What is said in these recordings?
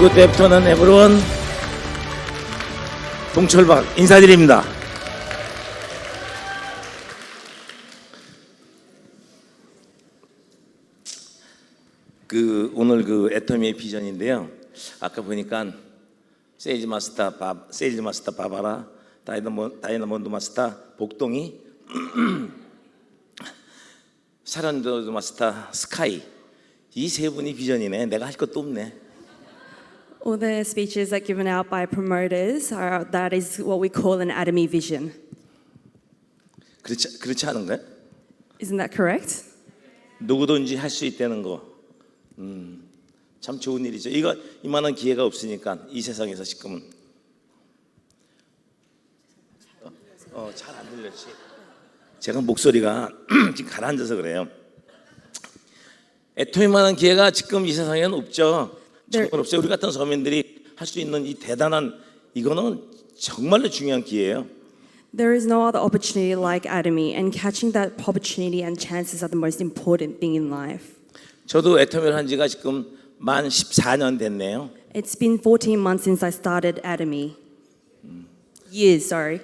Good afternoon, everyone. 동철박 인사드립니다. 오늘 애터미의 비전인데요. 아까 보니까 세일즈 마스터 바바라, 다이너몬드 마스터 복동이, 사란드 마스터 스카이, 이 세 분이 비전이네. 내가 할 것도 없네. All the speeches that are given out by promoters that is what we call an Atomy vision. 그렇지 않은가요? Isn't that correct? 누구든지 할 수 있다는 거, 참 좋은 일이죠. 이만한 기회가 없으니까 이 세상에서 지금은 잘 안 들렸지. 제가 목소리가 지금 가라앉아서 그래요. 애토미만한 기회가 지금 이 세상에는 없죠. 정말 없어요. 우리 같은 서민들이 할 수 있는 이 대단한, 이거는 정말로 중요한 기회예요. There is no other opportunity like Atomy, and catching that opportunity and chances are the most important thing in life. 저도 애토미를 한 지가 지금 만 14년 됐네요. It's been 14 months since I started Atomy. Years, sorry.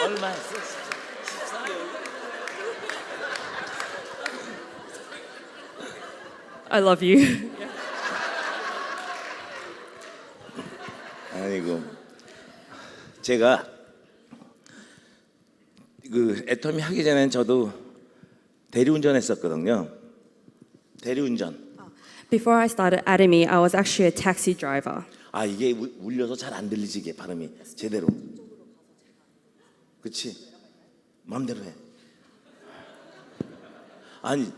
얼마 했어? I love you. 아이고, 제가 애터미 하기 전엔 저도 대리운전 했었거든요. 대리운전. Before I started Atomy, I was actually a taxi driver. 이게 울려서 잘 안 들리지, 이게 발음이 제대로. 그렇지? 마음대로 해. 아니,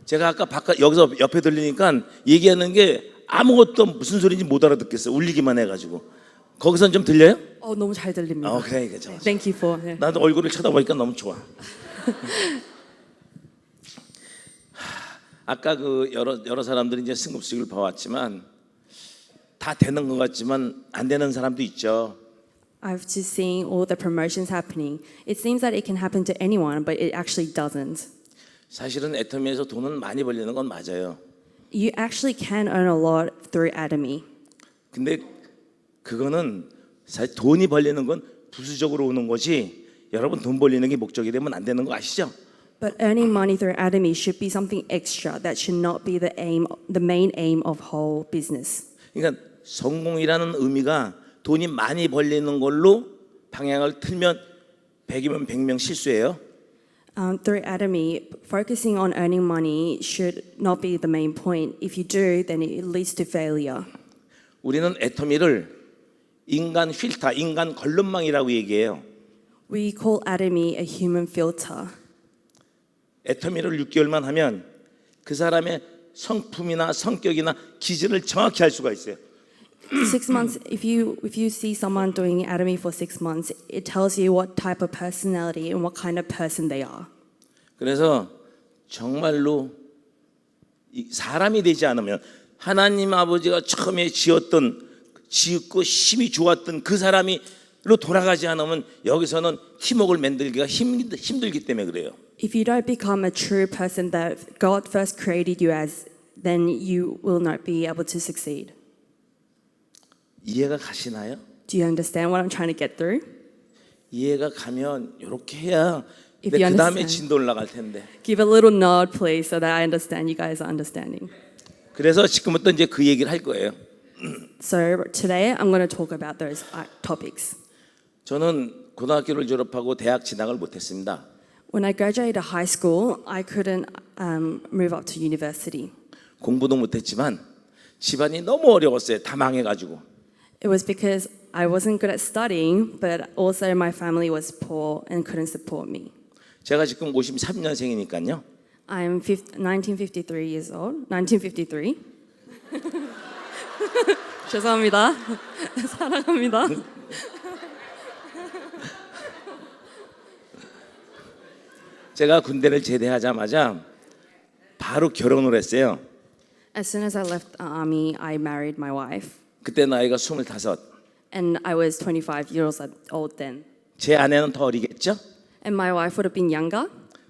제가 아까 여기서 옆에 들리니까 얘기하는 게 아무것도 무슨 소리인지 못 알아듣겠어요. 울리기만 해가지고. 거기선 좀 들려요? 너무 잘 들립니다. 그래, 좋아. Thank you for. Yeah. 나도 얼굴을 쳐다보니까 너무 좋아. 아까 여러 사람들이 이제 승급식을 봐왔지만 다 되는 것 같지만 안 되는 사람도 있죠. I've just seen all the promotions happening. It seems that it can happen to anyone, but it actually doesn't. 사실은 애터미에서 돈은 많이 벌리는 건 맞아요. You actually can earn a lot through Atomy. 근데 그거는 사실 돈이 벌리는 건 부수적으로 오는 것이, 여러분 돈 벌리는 게 목적이 되면 안 되는 거 아시죠? But earning money through Atomy should be something extra. That should not be the main aim of whole business. 그러니까 성공이라는 의미가 돈이 많이 벌리는 걸로 방향을 틀면 100이면 100명 실수예요. Through Atomy, focusing on earning money should not be the main point. If you do, then it leads to failure. 우리는 애터미를 인간 필터, 인간 걸름망이라고 얘기해요. We call Atomy a human filter. 애터미를 6개월만 하면 그 사람의 성품이나 성격이나 기질을 정확히 알 수가 있어요. 6 months. If you see someone doing Atomy for 6 months, it tells you what type of personality and what kind of person they are. 그래서 정말로 사람이 되지 않으면, 하나님 아버지가 처음에 지었고 힘이 좋았던 그 사람이로 돌아가지 않으면 여기서는 팀워크를 만들기가 힘들기 때문에 그래요. If you don't become a true person that God first created you as, then you will not be able to succeed. 이해가 가시나요? Do you understand what I'm trying to get through? 이해가 가면 이렇게 해야 If 그 you 다음에 understand. 진도 올라갈 텐데. Give a little nod, please, so that I understand you guys are understanding. 그래서 지금부터 이제 그 얘기를 할 거예요. So today I'm going to talk about those topics. 저는 고등학교를 졸업하고 대학 진학을 못했습니다. When I graduated high school, I couldn't move up to university. 공부도 못했지만 집안이 너무 어려웠어요. 다 망해가지고. It was because I wasn't good at studying, but also my family was poor and couldn't support me. 제가 지금 53년생이니까요. I'm 1953 years old. 1953. 죄송합니다. 사랑합니다. 제가 군대를 제대하자마자 바로 결혼을 했어요. As soon as I left the army, I married my wife. 그때 나이가 25. And I was 25 years old then. 제 아내는 더 어리겠죠? And my wife would have been younger.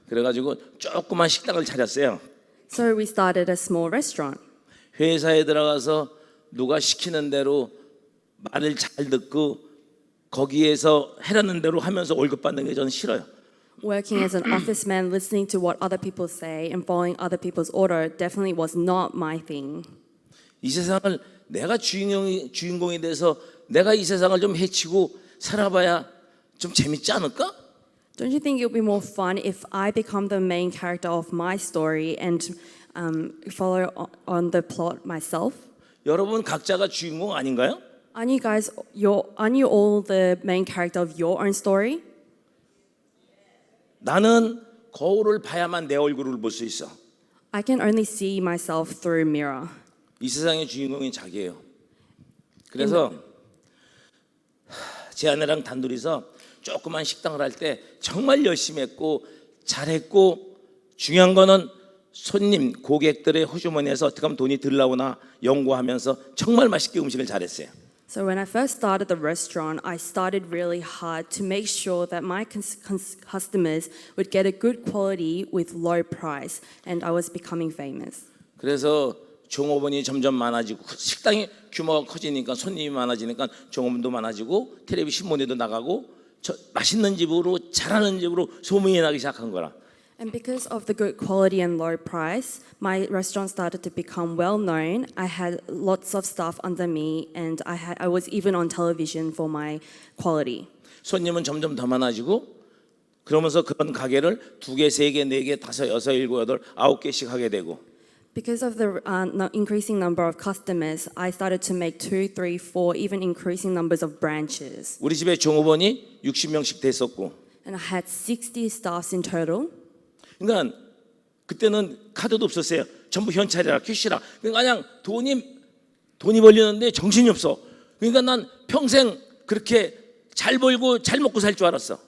그래가지고 조그만 식당을 차렸어요. So we started a small restaurant. 회사에 들어가서 누가 시키는 대로 말을 잘 듣고 거기에서 해라는 대로 하면서 월급 받는 게 저는 싫어요. Working as an office man, listening to what other people say and following other people's order definitely was not my thing. 이 세상을 내가 주인공이 돼서 내가 이 세상을 좀 해치고 살아봐야 좀 재밌지 않을까? Don't you think it would be more fun if I become the main character of my story and follow on the plot myself? 여러분 각자가 주인공 아닌가요? Aren't you all the main character of your own story? 나는 거울을 봐야만 내 얼굴을 볼 수 있어. I can only see myself through a mirror. 이 세상의 주인공이 자기예요. 그래서 제 아내랑 단둘이서 조그만 식당을 할 때 정말 열심히 했고 잘했고 중요한 거는 손님, 고객들의 호주머니에서 어떻게 하면 돈이 덜 나오나 연구하면서 정말 맛있게 음식을 잘했어요. So when I first started the restaurant, I started really hard to make sure that my customers would get a good quality with low price, and I was becoming famous. 그래서 종업원이 점점 많아지고 식당이 규모가 커지니까 손님이 많아지니까 종업원도 많아지고 텔레비 신문에도 나가고 맛있는 집으로 잘하는 집으로 소문이 나기 시작한 거라. And because of the good quality and low price, my restaurant started to become well known. I had lots of staff under me, and I was even on television for my quality. 손님은 점점 더 많아지고 그러면서 그런 가게를 2개, 3개, 4개, 5, 6, 7, 8, 9개씩 하게 되고. Because of the increasing number of customers, I started to make 2, 3, 4, even increasing numbers of branches. 우리 집에 종업원이 60명씩 됐었고. And I had 60 staffs in total. 그러니까 그때는 카드도 없었어요. 전부 현찰이라 캐시라. 그러니까 그냥 돈이 벌리는데 정신이 없어. 그러니까 난 평생 그렇게 잘 벌고 잘 먹고 살 줄 알았어.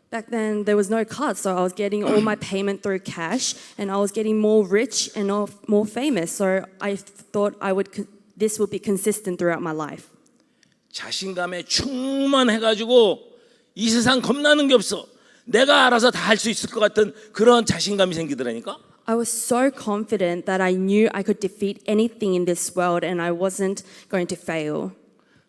Back then, there was no cards, so I was getting all my payment through cash, and I was getting more rich and more famous. So I thought this would be consistent throughout my life. 자신감에 충만해가지고 이 세상 겁나는 게 없어. 내가 알아서 다 할 수 있을 것 같은 그런 자신감이 생기더라니까. I was so confident that I knew I could defeat anything in this world, and I wasn't going to fail.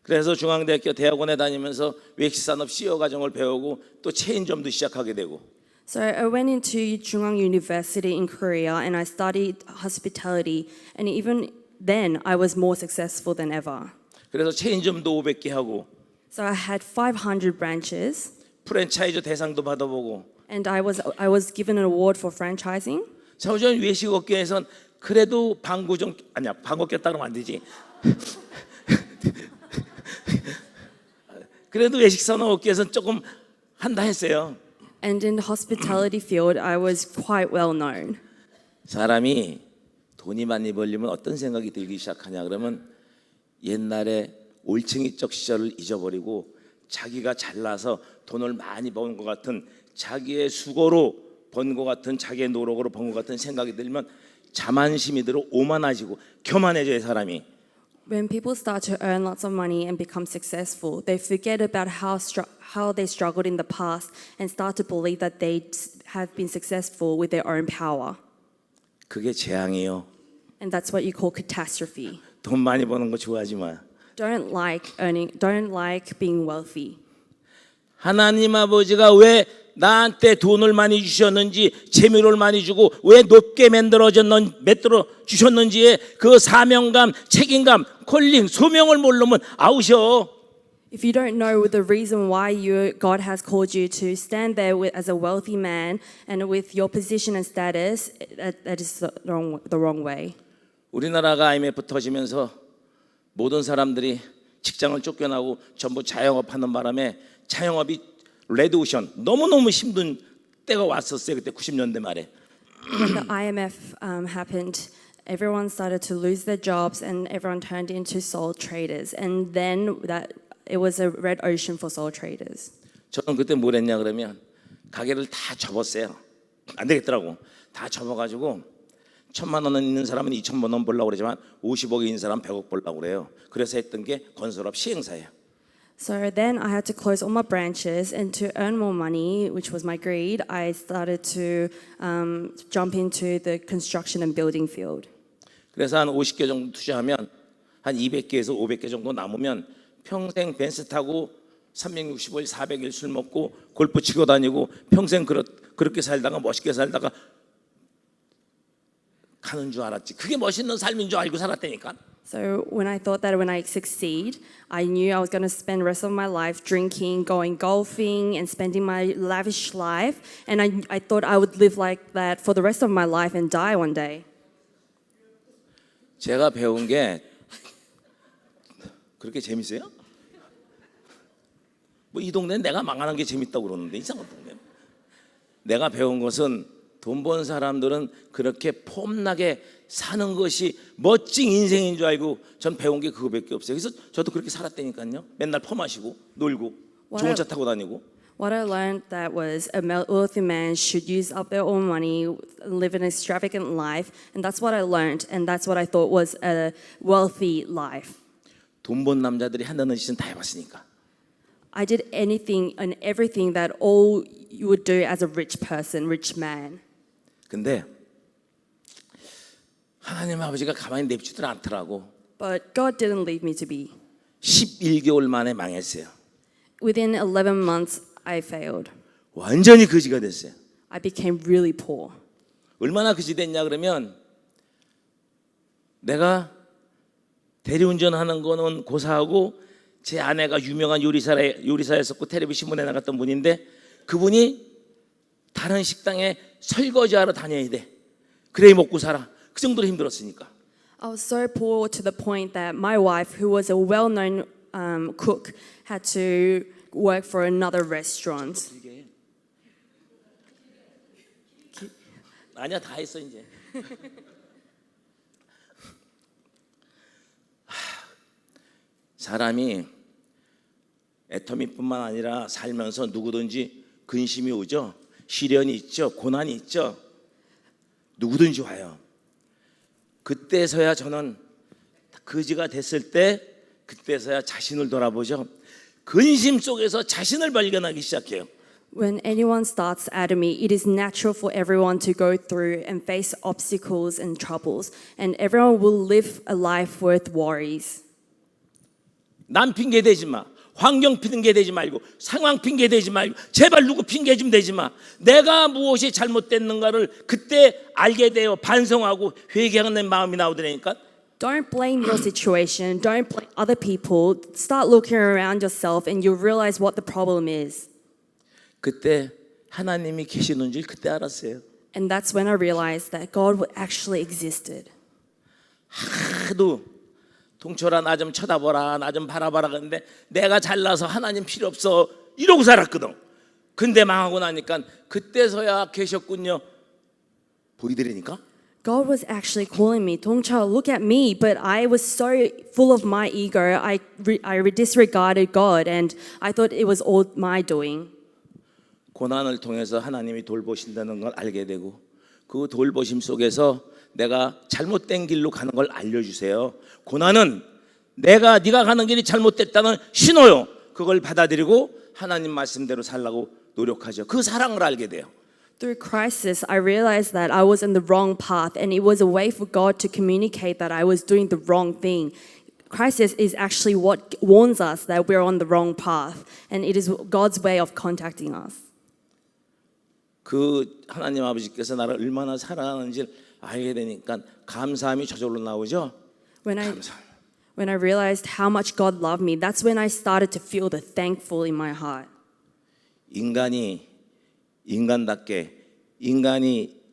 그래서 중앙대학교 대학원에 다니면서 외식산업 CEO 과정을 배우고 또 체인점도 시작하게 되고. So I went into Chungang University in Korea and I studied hospitality, and even then I was more successful than ever. 그래서 체인점도 500개 하고. So I had 500 branches. 프랜차이즈 대상도 받아보고. And I was given an award for franchising. 사우전 외식업계에선 그래도 방구 꼈다 그러면 안 되지. 그래도 외식산업업계에서는 조금 한다 했어요. And in the hospitality field, I was quite well known. 사람이 돈이 많이 벌리면 어떤 생각이 들기 시작하냐 그러면 옛날에 올챙이적 시절을 잊어버리고 자기가 잘나서 돈을 많이 번 것 같은 자기의 수고로 번 것 같은 자기의 노력으로 번 것 같은 생각이 들면 자만심이 들어 오만해지고 교만해져요 사람이. When people start to earn lots of money and become successful, they forget about how they struggled in the past and start to believe that they have been successful with their own power. 그게 재앙이에요. And that's what you call catastrophe. 돈 많이 버는 거 좋아하지 마. Don't like being wealthy. 하나님 아버지가 왜 나한테 돈을 많이 주셨는지 재물을 많이 주고 왜 높게 만들어 주셨는지에 그 사명감, 책임감, 콜링, 소명을 모르면 아우셔. If you don't know the reason why God has called you to stand there as a wealthy man and with your position and status, that is the wrong way. 우리나라가 IMF 터지면서 모든 사람들이 직장을 쫓겨나고 전부 자영업하는 바람에 자영업이 레드오션 너무너무 힘든 때가 왔었어요. 그때 90년대 말에. When the IMF happened, everyone started to lose their jobs and everyone turned into sole traders. And then it was a red ocean for sole traders. 저는 그때 뭘 했냐 그러면 가게를 다 접었어요. 안 되겠더라고. 다 접어가지고 1,000만 원 있는 사람은 2,000만 원 벌려고 그러지만 50억이 있는 사람은 100억 벌려고 그래요. 그래서 했던 게 건설업 시행사예요. So then I had to close all my branches, and to earn more money, which was my greed, I started to jump into the construction and building field. 그래서 한 50개 정도 투자하면 한 200개에서 500개 정도 남으면 평생 벤츠 타고 365일 400일 술 먹고 골프 치고 다니고 평생 그렇게 살다가 멋있게 살다가 가는 줄 알았지. 그게 멋있는 삶인 줄 알고 살았다니까. So when I thought that when I succeed, I knew I was going to spend the rest of my life drinking, going golfing, and spending my lavish life. And I thought I would live like that for the rest of my life and die one day. 제가 배운 게 그렇게 재밌어요? 뭐 이 동네는 내가 망하는 게 재밌다고 그러는데 이상한 동네. 내가 배운 것은 돈 번 사람들은 그렇게 폼나게 사는 것이 멋진 인생인 줄 알고 전 배운 게 그거밖에 없어요. 그래서 저도 그렇게 살았다니까요. 맨날 퍼마시고 놀고 좋은 차 타고 다니고. What I learned that was a wealthy man should use up their own money, live an extravagant life, and that's what I learned, and that's what I thought was a wealthy life. 돈 번 남자들이 한다는 짓은 다 해봤으니까. I did anything and everything that all you would do as a rich person, rich man. 근데 하나님 아버지가 가만히 냅지들 않더라고. But God didn't leave me to be. 11개월 만에 망했어요. Within 11 months, I failed. 완전히 거지가 됐어요. I became really poor. 얼마나 거지 됐냐 그러면 내가 대리운전하는 거는 고사하고 제 아내가 유명한 요리사였었고 텔레비 신문에 나갔던 분인데 그분이 다른 식당에 설거지하러 다녀야 돼. 그래야 먹고 살아. 그 정도로 힘들었으니까. I was so poor to the point that my wife, who was a well-known cook, had to work for another restaurant. 아니야 다 했어 이제. 사람이 애터미뿐만 아니라 살면서 누구든지 근심이 오죠. 시련이 있죠. 고난이 있죠. 누구든지 와요. 그때서야 저는 거지가 됐을 때 그때서야 자신을 돌아보죠. 근심 속에서 자신을 발견하기 시작해요. When anyone starts Atomy, it is natural for everyone to go through and face obstacles and troubles, and everyone will live a life worth worries. 남 핑계 대지 마. 환경 핑계 대지 말고 상황 핑계 대지 말고 제발 누구 핑계 좀 대지 마. 내가 무엇이 잘못됐는가를 그때 알게 되어 반성하고 회개하는 마음이 나오더라니까. Don't blame your situation. Don't blame other people. Start looking around yourself and you'll realize what the problem is. 그때 하나님이 계시는 줄 그때 알았어요. And that's when I realized that God actually existed. 하도 동철아 나 좀 쳐다보라 나 좀 바라봐라 그런데 내가 잘나서 하나님 필요 없어 이러고 살았거든. 근데 망하고 나니까 그때서야 계셨군요. 보이더라니까. God was actually calling me, Dongcha, look at me. But I was so full of my ego, I disregarded God and I thought it was all my doing. 고난을 통해서 하나님이 돌보신다는 걸 알게 되고 그 돌보심 속에서 내가 잘못된 길로 가는 걸 알려주세요. 고난은 네가 가는 길이 잘못됐다는 신호요. 그걸 받아들이고 하나님 말씀대로 살라고 노력하죠. 그 사랑을 알게 돼요. Through crisis, I realized that I was on the wrong path and it was a way for God to communicate that I was doing the wrong thing. Crisis is actually what warns us that we're on the wrong path and it is God's way of contacting us. 그 하나님 아버지께서 나를 얼마나 사랑하는지 알게 되니까 감사함이 저절로 나오죠. When I realized how much God loved me, that's when I started to feel the thankful in my heart. 인간이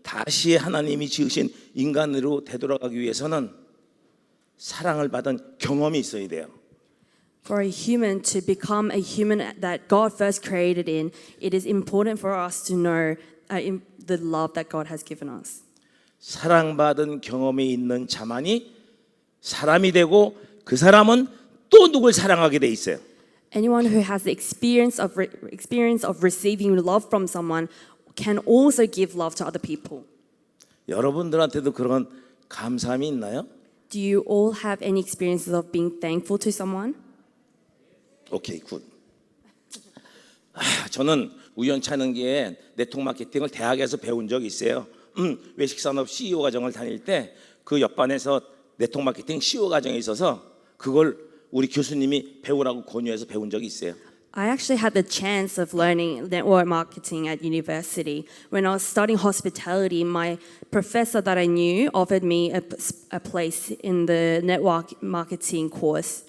다시 하나님이 지으신 인간으로 되돌아가기 위해서는 사랑을 받은 경험이 있어야 돼요. For a human to become a human that God first created in, it is important for us to know the love that God has given us. 사랑받은 경험이 있는 자만이 사람이 되고 그 사람은 또 누굴 사랑하게 돼 있어요. Anyone who has the experience of receiving love from someone can also give love to other people. 여러분들한테도 그런 감사함이 있나요? Do you all have any experiences of being thankful to someone? 오케이, 굿. 저는 우연찮은 기회에 네트워크 마케팅을 대학에서 배운 적이 있어요. 외식산업 CEO 과정을 다닐 때 그 옆반에서 네트워크 마케팅 CEO 과정에 있어서 그걸 우리 교수님이 배우라고 권유해서 배운 적이 있어요. I actually had the chance of learning network marketing at university. When I was studying hospitality, my professor that I knew offered me a place in the network marketing course.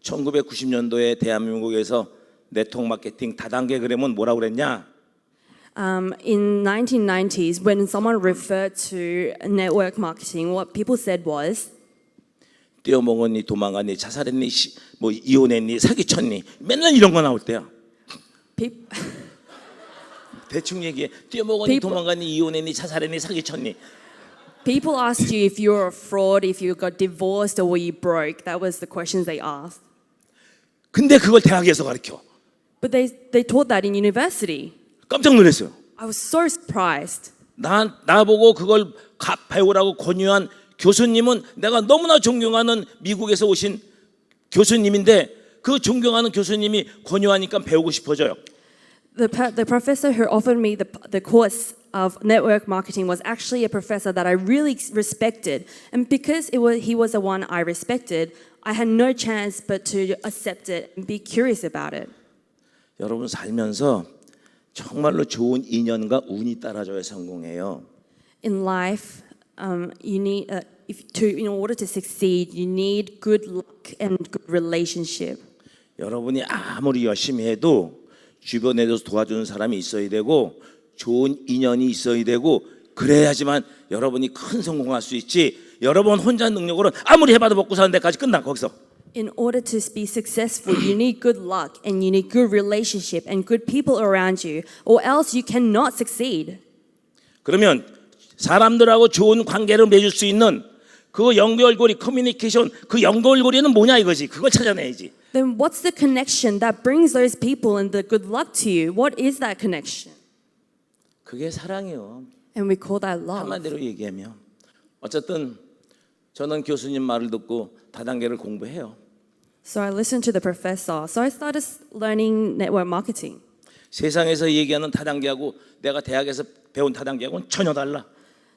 1990년도에 대한민국에서 네트워크 마케팅 다단계 그러면 뭐라고 그랬냐? In 1990s, when someone referred to network marketing, what people said was, 뛰어먹었니, 도망갔니, 자살했니, 뭐 이혼했니, 사기쳤니, 맨날 이런 거 나올 때야. 대충 얘기해. 뛰어먹었니, 도망갔니, 이혼했니, 자살했니, 사기쳤니. People asked you if you were a fraud, if you got divorced, or were you broke. That was the questions they asked. 근데 그걸 대학에서 가르쳐. But they taught that in university. 깜짝 놀랐어요. I was so surprised. 나보고 그걸 배우라고 권유한 교수님은 내가 너무나 존경하는 미국에서 오신 교수님인데 그 존경하는 교수님이 권유하니까 배우고 싶어져요. The professor who offered me the course of network marketing was actually a professor that I really respected. And because he was the one I respected, I had no chance but to accept it and be curious about it. 여러분 살면서 정말로 좋은 인연과 운이 따라줘야 성공해요. In life, you need in order to succeed, you need good luck and good relationship. 여러분이 아무리 열심히 해도 주변에서 도와주는 사람이 있어야 되고 좋은 인연이 있어야 되고 그래야지만 여러분이 큰 성공할 수 있지. 여러분 혼자 능력으로는 아무리 해봐도 먹고 사는 데까지 끝나 거기서. In order to be successful, you need good luck and you need good relationship and good people around you, or else you cannot succeed. 그러면 사람들하고 좋은 관계를 맺을 수 있는 그 연결고리 커뮤니케이션 그 연결고리는 뭐냐 이거지. 그걸 찾아내야지. Then what's the connection that brings those people and the good luck to you? What is that connection? 그게 사랑이요. And we call that love. 한마디로 얘기하면 어쨌든 저는 교수님 말을 듣고 다단계를 공부해요. So I listened to the professor. So I started learning network marketing. 세상에서 얘기하는 다단계하고 내가 대학에서 배운 다단계하고는 전혀 달라.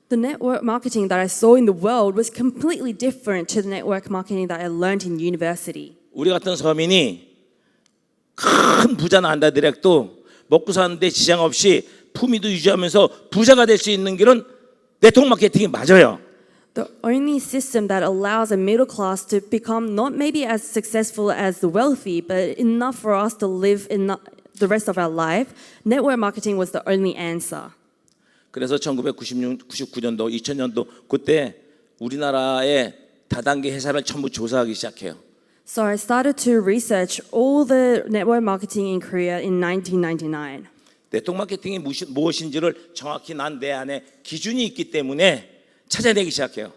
The network marketing that I saw in the world was completely different to the network marketing that I learned in university. 우리 같은 서민이 큰 부자는 안 되더라도 먹고 사는데 지장 없이 품위도 유지하면서 부자가 될 수 있는 길은 네트워크 마케팅이 맞아요. The only system that allows a middle class to become not maybe as successful as the wealthy, but enough for us to live in the rest of our life, network marketing was the only answer. 그래서 1999년도, 2000년도 그때 우리나라의 다단계 회사를 전부 조사하기 시작해요. So I started to research all the network marketing in Korea in 1999. 네트워크 마케팅이 무엇인지를 정확히 난 내 안에 기준이 있기 때문에 찾아내기 시작해요.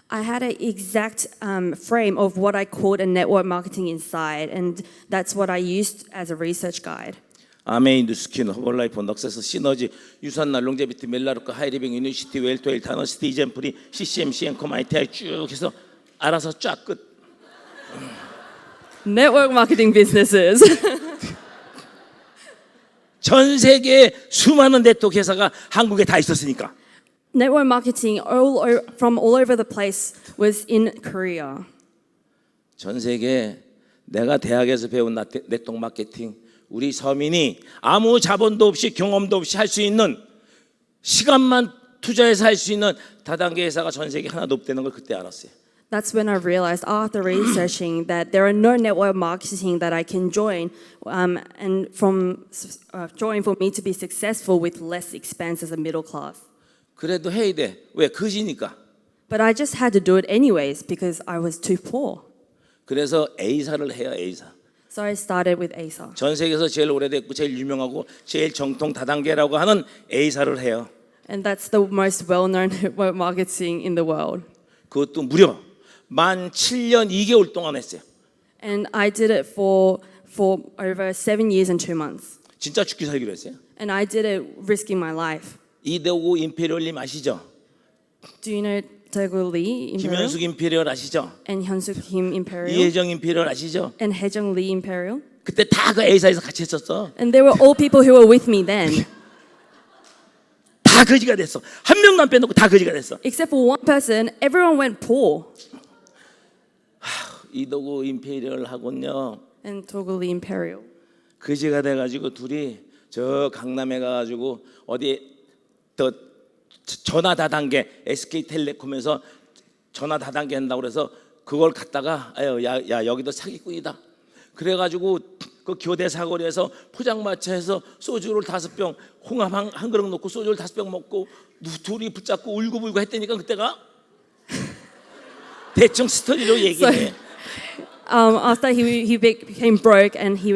I had an exact frame of what I called a network marketing inside, and that's what I used as a research guide. 아메인, 뉴스킨, 허벌라이프, 넉세스, 시너지, 유산날, 롱제비티, 멜라루카, 하이리빙, 유니시티, 웰토일, 타너시티, 이젠프리, CCM, CN콤, ITI 쭉 해서 알아서 쫙 끝. Network marketing businesses. 전 세계 수많은 네트워크 회사가 한국에 다 있었으니까. Network marketing from all over the place was in Korea. 전 세계 내가 대학에서 배운 네트워크 마케팅 우리 서민이 아무 자본도 없이 경험도 없이 할 수 있는 시간만 투자해서 할 수 있는 다단계 회사가 전 세계 하나도 없다는 걸 그때 알았어요. That's when I realized after researching that there are no network marketing that I can join and join for me to be successful with less expense as a middle class. 그래도 해야 돼. 왜? 그지니까. But I just had to do it anyways because I was too poor. 그래서 A사를 해요. A사. So I started with ASA. 전 세계에서 제일 오래됐고 제일 유명하고 제일 정통 다단계라고 하는 A사를 해요. And that's the most well-known network marketing in the world. 그것도 무려 만 7년 2개월 동안 했어요. And I did it for over 7 years and 2 months. 진짜 죽기 살기로 했어요. And I did it risking my life. 이대오 임페리얼님 아시죠? Do you know Taegul Lee Imperial 김현숙 임페리얼 아시죠? and Hyunsuk Kim Imperial 이혜정 임페리얼 아시죠? and Haejung Lee Imperial. 그때 다 그 A사에서 같이 했었어. And they were all people who were with me then. 다 거지가 됐어. 한 명만 빼놓고 다 거지가 됐어. Except for one person, everyone went poor. 이도구 임페리얼하고는요 And Taegul Lee Imperial. 거지가 돼가지고 둘이 저 강남에 가가지고 어디 또 전화 다단계 SK텔레콤에서 전화 다단계 한다고 그래서 그걸 갖다가 아유 야 여기도 사기꾼이다. 그래가지고 그 교대 사거리에서 포장마차에서 소주를 5병 홍합 한 그릇 놓고 소주를 5병 먹고 둘이 붙잡고 울고불고 했다니까 그때가 대충 스토리로 얘기해. After he became broke and he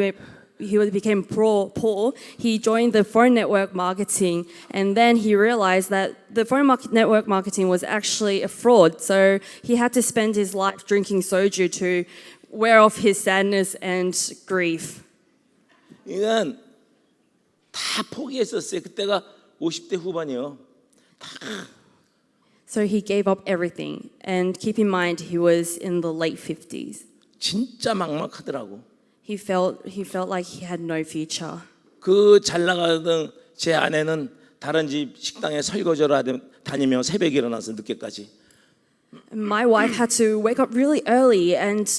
became poor, he joined the phone network marketing, and then he realized that the network marketing was actually a fraud. So he had to spend his life drinking soju to wear off his sadness and grief. 그러니까 다 포기했었어요. 그때가 50대 후반이요. So he gave up everything, and keep in mind he was in the late 50s. 진짜 막막하더라고. He felt like he had no future. 그 잘 나가던 제 아내는 다른 집 식당에 설거지를 다니며 새벽에 일어나서 늦게까지. My wife had to wake up really early and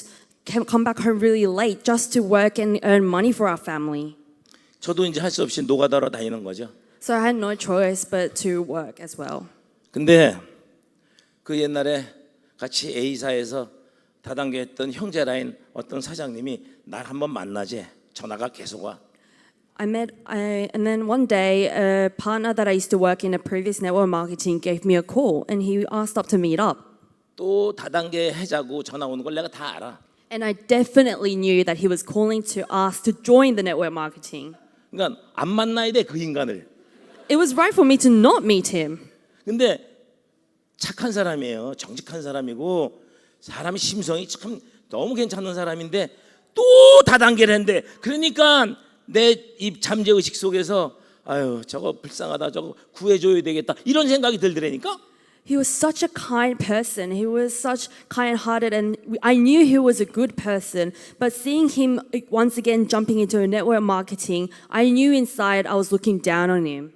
come back home really late just to work and earn money for our family. 저도 이제 할 수 없이 노가다로 다니는 거죠. So I had no choice but to work as well. 근데 그 옛날에 같이 A사에서 다단계 했던 형제라인 어떤 사장님이 날 한번 만나재. 전화가 계속 와. And then one day a partner that I used to work in a previous network marketing gave me a call and he asked up to meet up. 또 다단계 해자고 전화 오는 걸 내가 다 알아. And I definitely knew that he was calling to ask to join the network marketing. 그러니까 안 만나야 돼 그 인간을. It was right for me to not meet him. 근데 착한 사람이에요. 정직한 사람이고 사람의 심성이 참 너무 괜찮은 사람인데 또 다단계를 했는데 그러니까 내 이 잠재의식 속에서 아유 저거 불쌍하다 저거 구해줘야 되겠다 이런 생각이 들더라니까. He was such a kind person. He was such kind-hearted, and I knew he was a good person. But seeing him once again jumping into a network marketing, I knew inside I was looking down on him.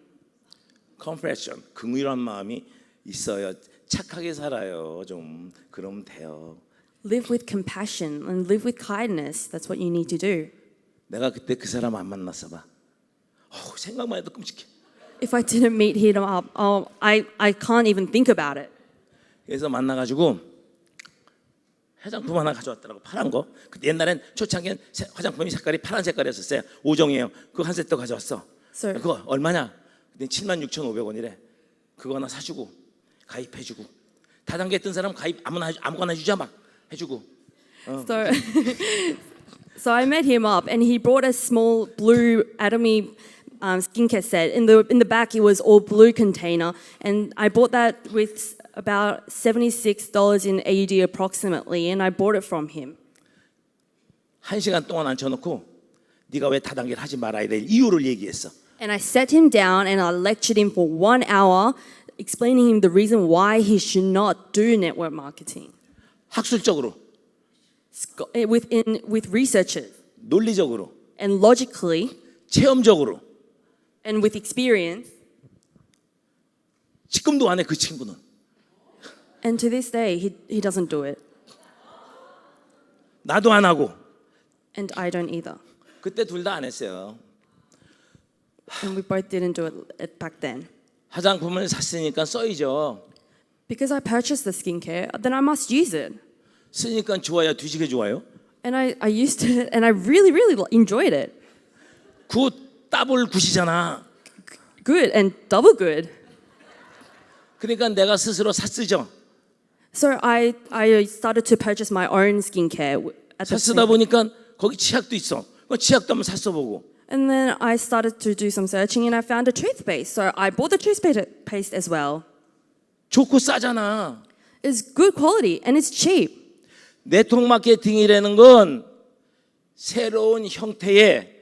컴프레션 긍휼한 마음이 있어요. 착하게 살아요. 좀 그러면 돼요. Live with compassion and live with kindness. That's what you need to do. 내가 그때 그 사람 안 만났어 봐. 생각만 해도 끔찍해. If I didn't meet him up, I can't even think about it. 그래서 만나가지고 화장품 하나 가져왔더라고. 파란 거. 그때 옛날엔 초창기엔 화장품이 색깔이 파란 색깔이었어요. 5종이에요. 그거 한 세트 가져왔어. So, 그거 얼마냐? 그때 76,500원이래. 그거 하나 사주고 가입해주고 다단계 했던 사람 가입 아무거나 해주자 막 해주고. So I met him up, and he brought a small blue Atomy skincare set. In the back, it was all blue container, and I bought that with about $76 in AUD approximately, and I bought it from him. 1시간 동안 앉혀놓고 네가 왜 다단계를 하지 말아야 될 이유를 얘기했어. And I sat him down and I lectured him for 1 hour, explaining him the reason why he should not do network marketing. 학술적으로, With researchers 논리적으로, and logically 체험적으로. and with experience. 지금도 안 해 그 친구는. And to this day, he doesn't do it. 나도 안 하고. And I don't either. 그때 둘 다 안 했어요. And we both didn't do it back then. 화장품을 샀으니까 써야죠. Because I purchased the skincare, then I must use it. 쓰니까 좋아요, 뒤지게 좋아요. And I used it, and I really, really enjoyed it. 굿 더블 굿이잖아. Good and double good. 그러니까 내가 스스로 샀쓰죠. So I started to purchase my own skincare. 샀쓰다 보니까 거기 치약도 있어. 그 치약도 한번 샀어보고. And then I started to do some searching, and I found a toothpaste. So I bought the toothpaste as well. 좋고 싸잖아. It's good quality and it's cheap. 네트워크 마케팅이라는 건 새로운 형태의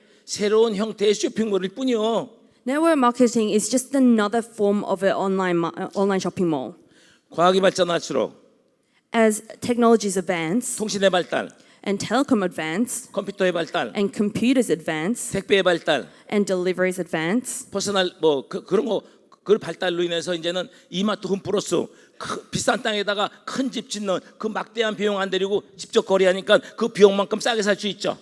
쇼핑몰일 뿐이요. Network marketing is just another form of an online shopping mall. 과학이 발전할수록 As technologies advance 통신의 발달, and telecom advance 컴퓨터의 발달, and computers advance 택배의 발달, and deliveries advance, 퍼스널 그런 거 그 발달로 인해서 이제는 이마트 홈플러스 비싼 땅에다가 큰 집 짓는 그 막대한 비용 안 들이고 직접 거래하니까 그 비용만큼 싸게 살 수 있죠.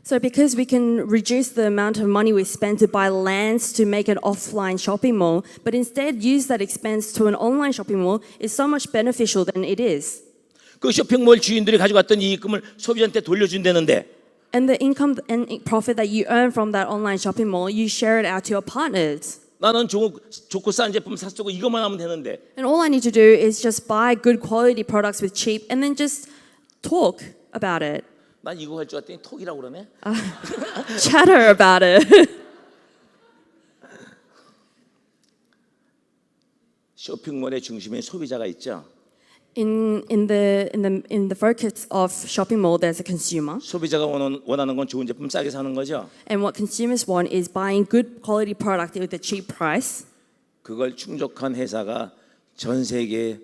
So because we can reduce the amount of money we spend to buy lands to make an offline shopping mall, but instead use that expense to an online shopping mall is so much beneficial than it is. 그 쇼핑몰 주인들이 가져갔던 이익금을 소비자한테 돌려준다는데 And the income and profit that you earn from that online shopping mall, you share it out to your partners. 나는 좋고 싼 제품 샀고 이것만 하면 되는데 And all I need to do is just buy good quality products with cheap and then just talk about it. 난 이거 할 줄 알았더니 톡이라고 그러네. Chatter about it. 쇼핑몰의 중심에 소비자가 있죠. In the focus of shopping mall, there's a consumer. 소비자가 원하는 건 좋은 제품 싸게 사는 거죠. And what consumers want is buying good quality product with a cheap price. 그걸 충족한 회사가 전 세계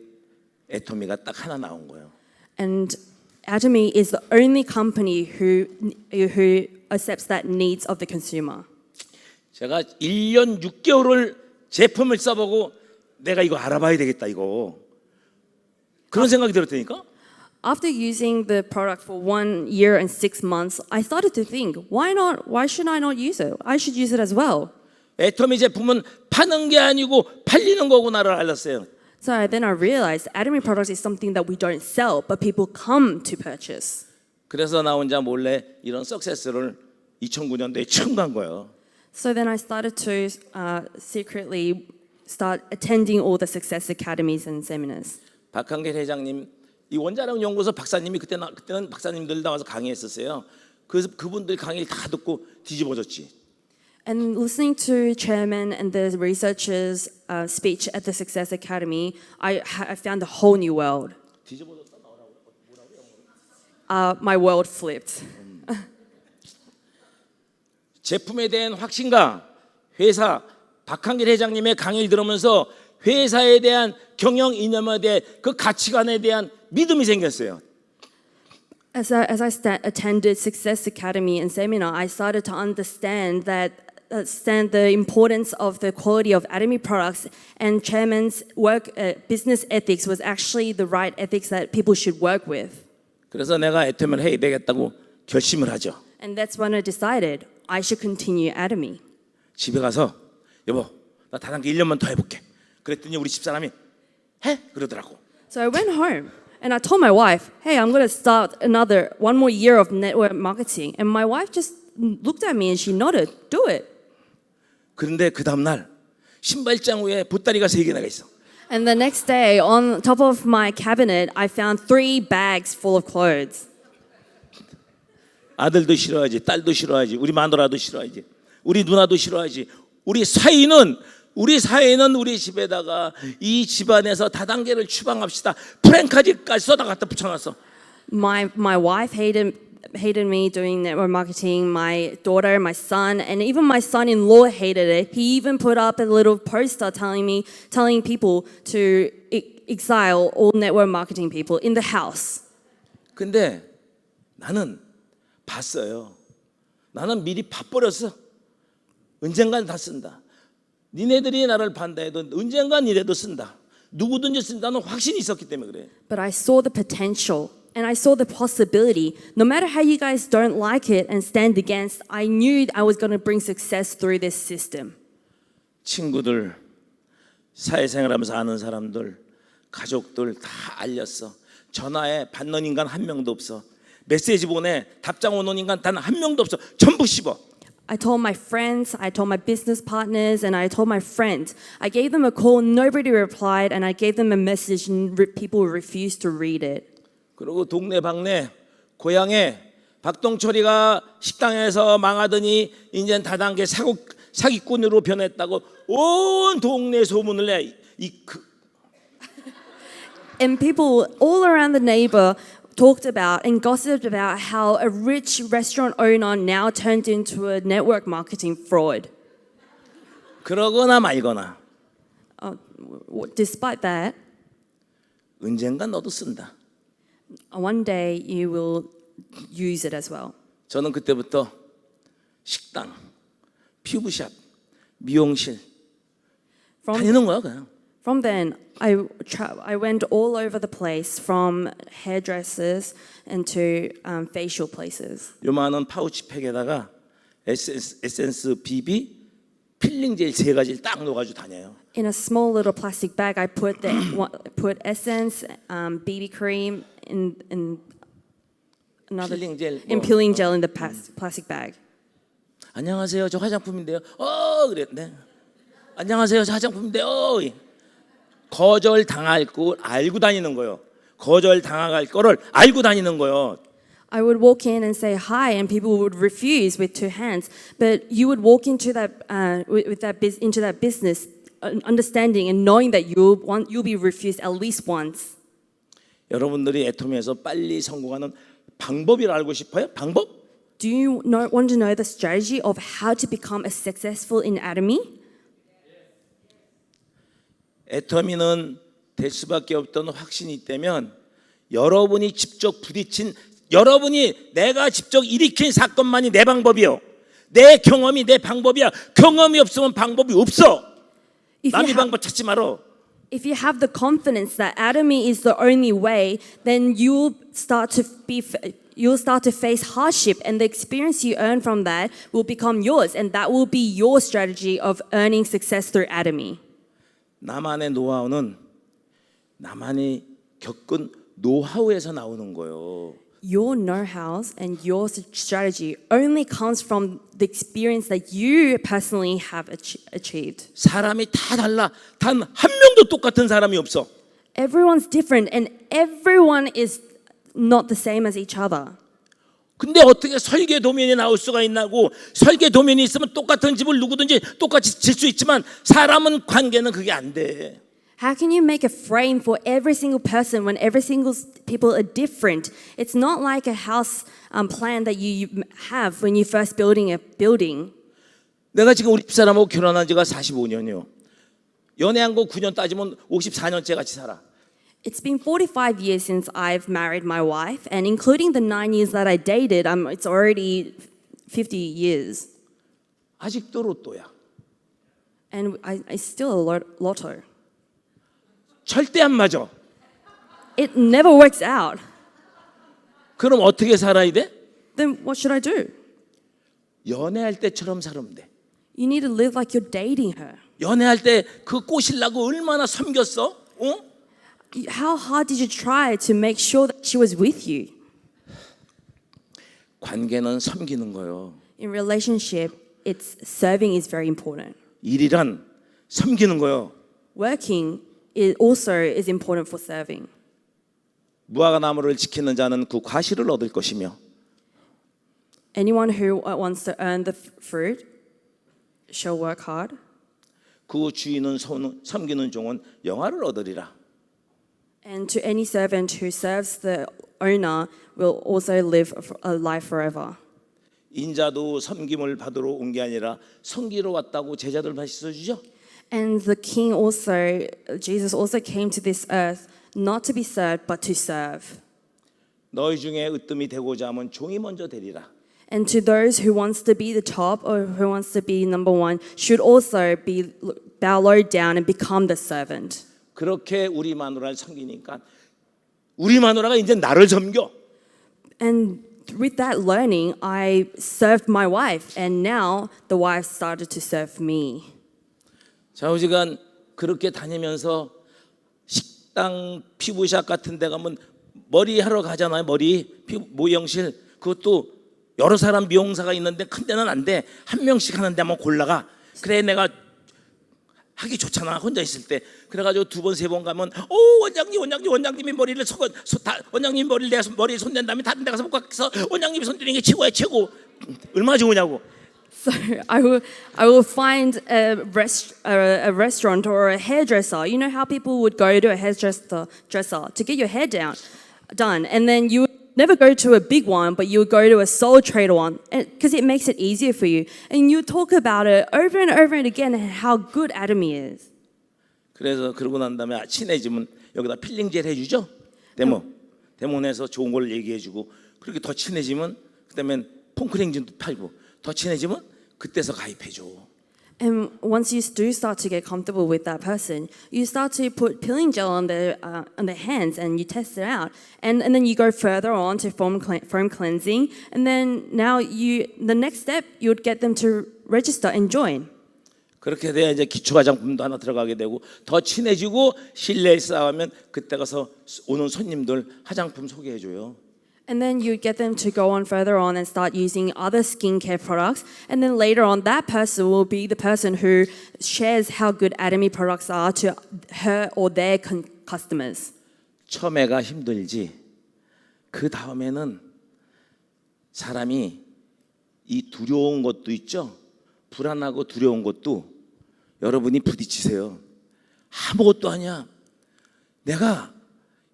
애토미가 딱 하나 나온 거예요. And Atomy is the only company who accepts that needs of the consumer. 제가 1년 6개월을 제품을 써보고 내가 이거 알아봐야 되겠다 이거. 그런 생각이 들었다니까. After using the product for 1 year and 6 months, I started to think, why should I not use it? I should use it as well. 애토미 제품은 파는 게 아니고 팔리는 거구나를 알았어요. So then I realized Atomy products is something that we don't sell, but people come to purchase. 그래서 나 혼자 몰래 이런 석세스를 2009년도에 처음 간 거예요. So then I started to secretly start attending all the success academies and seminars. 박한길 회장님, 이 원자력 연구소 박사님이 그때는 박사님들 나와서 강의했었어요. 그래서 그분들 강의를 다 듣고 뒤집어졌지. And listening to chairman and the researchers' speech at the Success Academy, I found a whole new world. 뒤집어졌다 뭐라고? My world flipped. 제품에 대한 확신과 회사 박한길 회장님의 강의를 들으면서 회사에 대한 경영 이념에 대한 그 가치관에 대한 믿음이 생겼어요. As I attended Success Academy and seminar, I started to understand the importance of the quality of Atomy products, and chairman's business ethics was actually the right ethics that people should work with. 그래서 내가 애토미를 해야 되겠다고 결심을 하죠. And that's when I decided I should continue Atomy. 집에 가서 여보, 나 다단계 1년만 더 해볼게. 그랬더니 우리 집사람이 해? 그러더라고. So I went home and I told my wife, hey, I'm going to start one more year of network marketing. And my wife just looked at me and she nodded, do it. 그런데 그 다음날 신발장 위에 보따리가 3개나 있어. And the next day, on top of my cabinet, I found 3 bags full of clothes. 아들도 싫어하지, 딸도 싫어하지, 우리 마누라도 싫어하지, 우리 누나도 싫어하지. 우리 사위는 우리 집에다가 이 집안에서 다단계를 추방합시다. 프랭카지까지 쏟아 갖다 붙여놨어. My wife hated me doing network marketing. My daughter, my son, and even my son-in-law hated it. He even put up a little poster telling people to exile all network marketing people in the house. 근데 나는 봤어요. 나는 미리 봐버렸어. 언젠간 다 쓴다. 니네들이 나를 반대해도 언젠간 이래도 쓴다. 누구든지 쓴다는 확신이 있었기 때문에 그래. But I saw the potential and I saw the possibility. No matter how you guys don't like it and stand against, I knew I was going to bring success through this system. 친구들, 사회생활하면서 아는 사람들, 가족들 다 알렸어. 전화에 받는 인간 한 명도 없어. 메시지 보내 답장 오는 인간 단 한 명도 없어. 전부 씹어. I told my friends, I told my business partners, and I told my friends. I gave them a call, nobody replied, and I gave them a message, and people refused to read it. 그리고 동네 방네 고향에 박동철이가 식당에서 망하더니 이제 다단계 사기꾼으로 변했다고 온 동네 소문을 내. And people all around the neighbor talked about and gossiped about how a rich restaurant owner now turned into a network marketing fraud. 그러거나 말거나 Despite that, 언젠가 너도 쓴다. One day you will use it as well. 저는 그때부터 식당, 피부샵, 미용실 다니는 거야 그냥. From then, I went all over the place, from hairdressers and to facial places. 요만한 파우치팩에다가 에센스, 비비, 필링 젤 세 가지를 딱 넣어가지고 다녀요. In a small little plastic bag, I put essence, BB cream, in another 필링 젤. and peeling gel in the plastic bag. 안녕하세요, 저 화장품인데요. 그랬네. 안녕하세요, 저 화장품인데요. 거절 당할 거 알고 다니는 거요. 거절 당할 거를 알고 다니는 거요. I would walk in and say hi, and people would refuse with two hands. But you would walk into into that business, understanding and knowing that you'll be refused at least once. 여러분들이 애토미에서 빨리 성공하는 방법을 알고 싶어요? 방법? Do you want to know the strategy of how to become successful in Atomy? 애터미는 될 수밖에 없던 확신이 있다면 여러분이 직접 부딪힌 여러분이 내가 직접 일으킨 사건만이 내 방법이요. 내 경험이 내 방법이야. 경험이 없으면 방법이 없어. 남의 방법 찾지 말어. If you have the confidence that Atomy is the only way, then you'll start to face hardship, and the experience you earn from that will become yours, and that will be your strategy of earning success through Atomy. 나만의 노하우는 나만이 겪은 노하우에서 나오는 거예요. Your know-hows and your strategy only comes from the experience that you personally have achieved. 사람이 다 달라. 단 한 명도 똑같은 사람이 없어. Everyone's different, and everyone is not the same as each other. 근데 어떻게 설계 도면이 나올 수가 있나고 설계 도면이 있으면 똑같은 집을 누구든지 똑같이 질 수 있지만 사람은 관계는 그게 안 돼. How can you make a frame for every single person when every single people are different? It's not like a house plan that you have when you're first building a building. 내가 지금 우리 집사람하고 결혼한 지가 45년이요. 연애한 거 9년 따지면 54년째 같이 살아. It's been 45 years since I've married my wife, and including the 9 years that I dated, it's already 50 years. 아직도 로또야. And I still a lotto. 절대 안 맞아. It never works out. 그럼 어떻게 살아야 돼? Then what should I do? 연애할 때처럼 살면 돼. You need to live like you're dating her. 연애할 때 그 꼬시려고 얼마나 섬겼어? 어? How hard did you try to make sure that she was with you? 관계는 섬기는 거요. In relationship, it's serving is very important. 일이란 섬기는 거요. Working is important for serving. 무화과 나무를 지키는 자는 그 과실을 얻을 것이며 Anyone who wants to earn the fruit shall work hard. 그 주인은 섬기는 종은 영화를 얻으리라. And to any servant who serves the owner will also live a life forever. 인자도 섬김을 받으러 온 게 아니라 섬기러 왔다고 제자들 가르쳐 주죠. And the king also, Jesus also came to this earth not to be served but to serve. 너희 중에 으뜸이 되고자 하면 종이 먼저 되리라. And to those who wants to be the top or who wants to be number one should also bow low down and become the servant. 그렇게 우리 마누라를 섬기니까 우리 마누라가 이제 나를 섬겨. And with that learning, I served my wife, and now the wife started to serve me. 좌우지간 그렇게 다니면서 식당, 피부샵 같은 데 가면 머리 하러 가잖아요. 머리, 피부 모형실. 그것도 여러 사람 미용사가 있는데 큰 데는 안 돼. 한 명씩 하는 데만 골라가. 그래 내가 하기 좋잖아 혼자 있을 때. 그래가지고 두 번 세 번 가면 원장님이 머리를 원장님 머리를 내가 머리에 손댄 다음에 다른 데 가서 못 가서 원장님이 손대는 게 최고야 최고. 얼마나 좋으냐고. So I will find a restaurant or a hairdresser. You know how people would go to a hairdresser to get your hair done, and then you would never go to a big one, but you would go to a sole trader one because it makes it easier for you. And you talk about it over and over and again and how good Atomy is. 그래서 그러고 난 다음에 친해지면 여기다 필링 젤 해주죠. 데모내서 좋은 걸 얘기해주고 그렇게 더 친해지면 그다음에 폼크렌징도 팔고 더 친해지면 그때서 가입해줘. And once you do start to get comfortable with that person, you start to put peeling gel on their hands and you test it out, and then you go further on to foam cleansing, and then now the next step you'd get them to register and join. 그렇게 돼야 이제 기초 화장품도 하나 들어가게 되고 더 친해지고 신뢰에 쌓으면 그때 가서 오는 손님들 화장품 소개해줘요. And then you get them to go on further on and start using other skincare products. And then later on, that person will be the person who shares how good Atomy products are to her or their customers. 처음에가 힘들지. 그 다음에는 사람이 이 두려운 것도 있죠. 불안하고 두려운 것도 여러분이 부딪히세요. 아무것도 아니야. 내가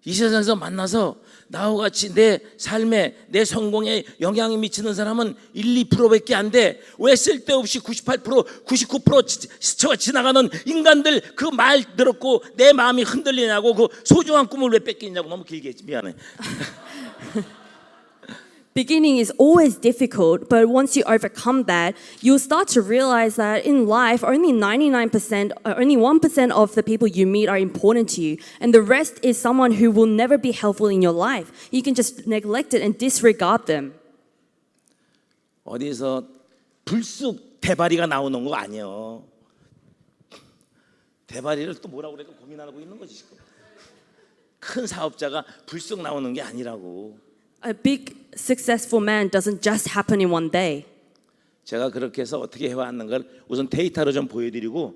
이 세상에서 만나서 나와 같이 내 삶에 내 성공에 영향이 미치는 사람은 1, 2%밖에 안 돼. 왜 쓸데없이 98%, 99% 스쳐 지나가는 인간들 그 말 들었고 내 마음이 흔들리냐고 그 소중한 꿈을 왜 뺏기냐고. 너무 길게 했지. 미안해. Beginning is always difficult, but once you overcome that, you'll start to realize that in life, only 99%, only 1% of the people you meet are important to you, and the rest is someone who will never be helpful in your life. You can just neglect it and disregard them. 어디서 불쑥 대바리가 나오는 거 아니에요. 대바리를 또 뭐라고 그럴까 고민하고 있는 거지 지금. 큰 사업자가 불쑥 나오는 게 아니라고. A big successful man doesn't just happen in one day. 제가 그렇게 해서 어떻게 해왔는 걸 우선 데이터로 좀 보여드리고